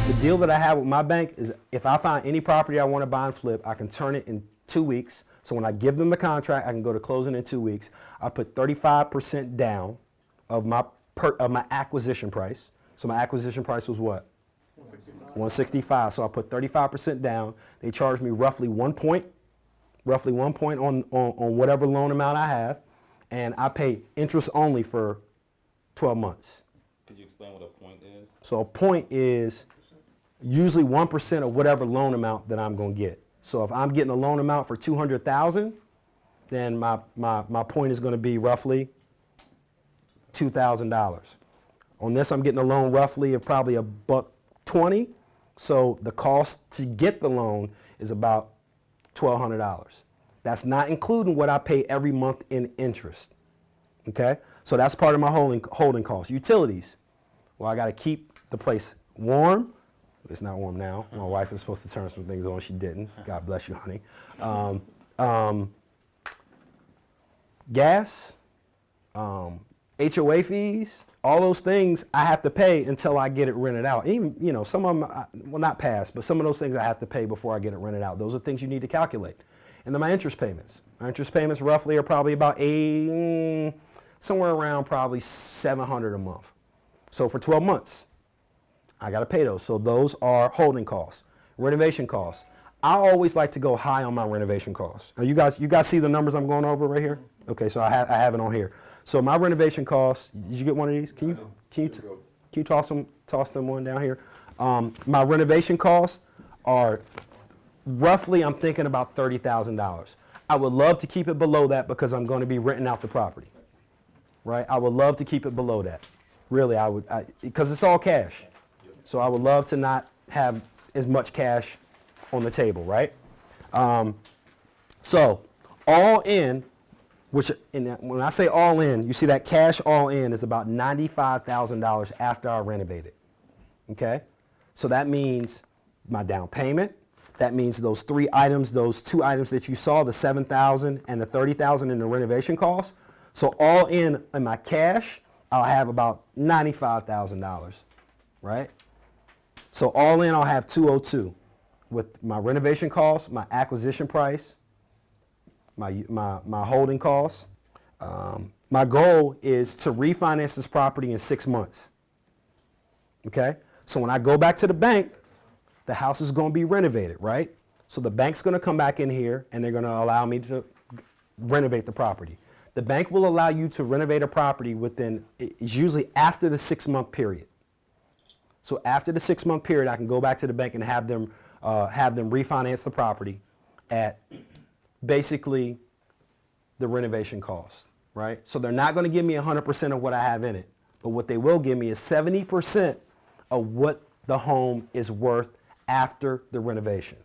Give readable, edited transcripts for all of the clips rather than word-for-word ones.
The deal that I have with my bank is if I find any property I want to buy and flip, I can turn it in 2 weeks. So when I give them the contract, I can go to closing in 2 weeks. I put 35% down of my acquisition price. So my acquisition price was what? 165. So I put 35% down. They charge me roughly 1 point on whatever loan amount I have, and I pay interest only for 12 months. Could you explain what a point is? So a point is usually 1% of whatever loan amount that I'm going to get. So if I'm getting a loan amount for $200,000, then my point is going to be roughly $2,000. On this, I'm getting a loan roughly of probably $120. So the cost to get the loan is about $1,200. That's not including what I pay every month in interest. Okay? So that's part of my holding costs. Utilities. Well, I got to keep the place warm. It's not warm now. My wife was supposed to turn some things on. She didn't. God bless you, honey. Gas, HOA fees, all those things I have to pay until I get it rented out. Even, you know, some of them, well, not passed, but some of those things I have to pay before I get it rented out. Those are things you need to calculate. And then my interest payments. My interest payments roughly are probably about somewhere around probably $700 a month. So for 12 months, I got to pay those. So those are holding costs. Renovation costs. I always like to go high on my renovation costs. Now you guys see the numbers I'm going over right here? Okay, so I have it on here. So my renovation costs, did you get one of these? Can you toss them one down here? My renovation costs are roughly, I'm thinking about $30,000. I would love to keep it below that because I'm going to be renting out the property, right? I would love to keep it below that. Really, I would, because it's all cash. So I would love to not have as much cash on the table, right? So all in, when I say all in, you see that cash all in is about $95,000 after I renovate it, okay? So that means my down payment. That means those three items, those two items that you saw, the $7,000 and the $30,000 in the renovation costs. So all in my cash, I'll have about $95,000, right? So all in, I'll have $202 with my renovation costs, my acquisition price, my holding costs. My goal is to refinance this property in 6 months, okay? So when I go back to the bank, the house is going to be renovated, right? So the bank's going to come back in here and they're going to allow me to renovate the property. The bank will allow you to renovate a property it's usually after the 6-month period. So after the 6-month period, I can go back to the bank and have them refinance the property at basically the renovation cost, right? So they're not going to give me 100% of what I have in it, but what they will give me is 70% of what the home is worth after the renovation.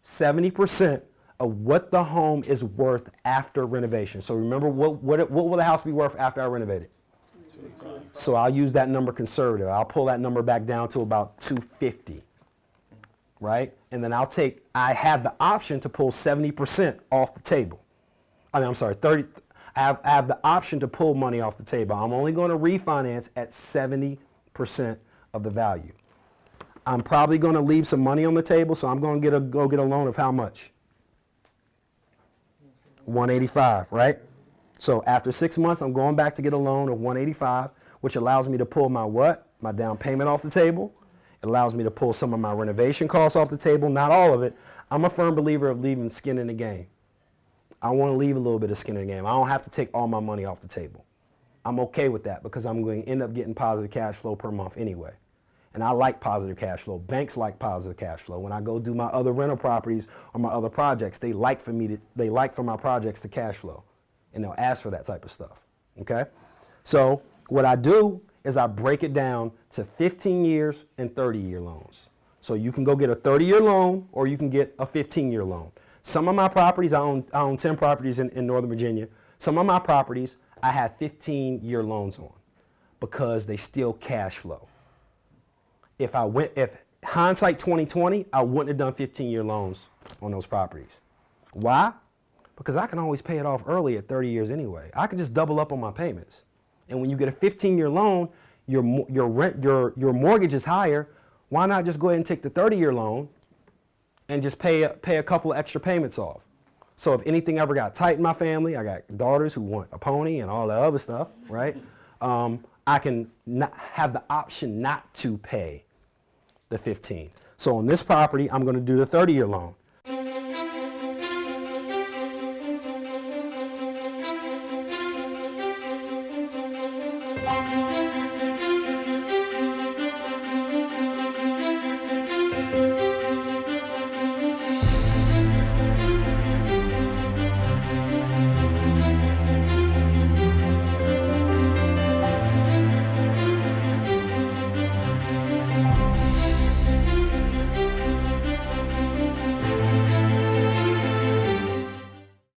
70% of what the home is worth after renovation. So remember, what will the house be worth after I renovate it? So I'll use that number conservative. I'll pull that number back down to about 250, right? And then I have the option to pull 70% off the table. I'm sorry, 30. I have the option to pull money off the table. I'm only going to refinance at 70% of the value. I'm probably going to leave some money on the table, so I'm going to go get a loan of how much? 185, right? So after 6 months, I'm going back to get a loan of 185, which allows me to pull my what? My down payment off the table. It allows me to pull some of my renovation costs off the table, not all of it. I'm a firm believer of leaving skin in the game. I want to leave a little bit of skin in the game. I don't have to take all my money off the table. I'm okay with that because I'm going to end up getting positive cash flow per month anyway. And I like positive cash flow. Banks like positive cash flow. When I go do my other rental properties or my other projects, they like for my projects to cash flow. And they'll ask for that type of stuff, okay? So what I do is I break it down to 15 years and 30-year loans. So you can go get a 30-year loan or you can get a 15-year loan. Some of my properties, I own 10 properties in Northern Virginia. Some of my properties I have 15-year loans on because they still cash flow. If hindsight 2020, I wouldn't have done 15-year loans on those properties. Why? Because I can always pay it off early at 30 years anyway. I can just double up on my payments. And when you get a 15-year loan, your mortgage is higher, Why not just go ahead and take the 30-year loan and just pay a couple of extra payments off? So if anything ever got tight in my family, I got daughters who want a pony and all that other stuff, right? I can not have the option not to pay the 15. So on this property, I'm going to do the 30-year loan.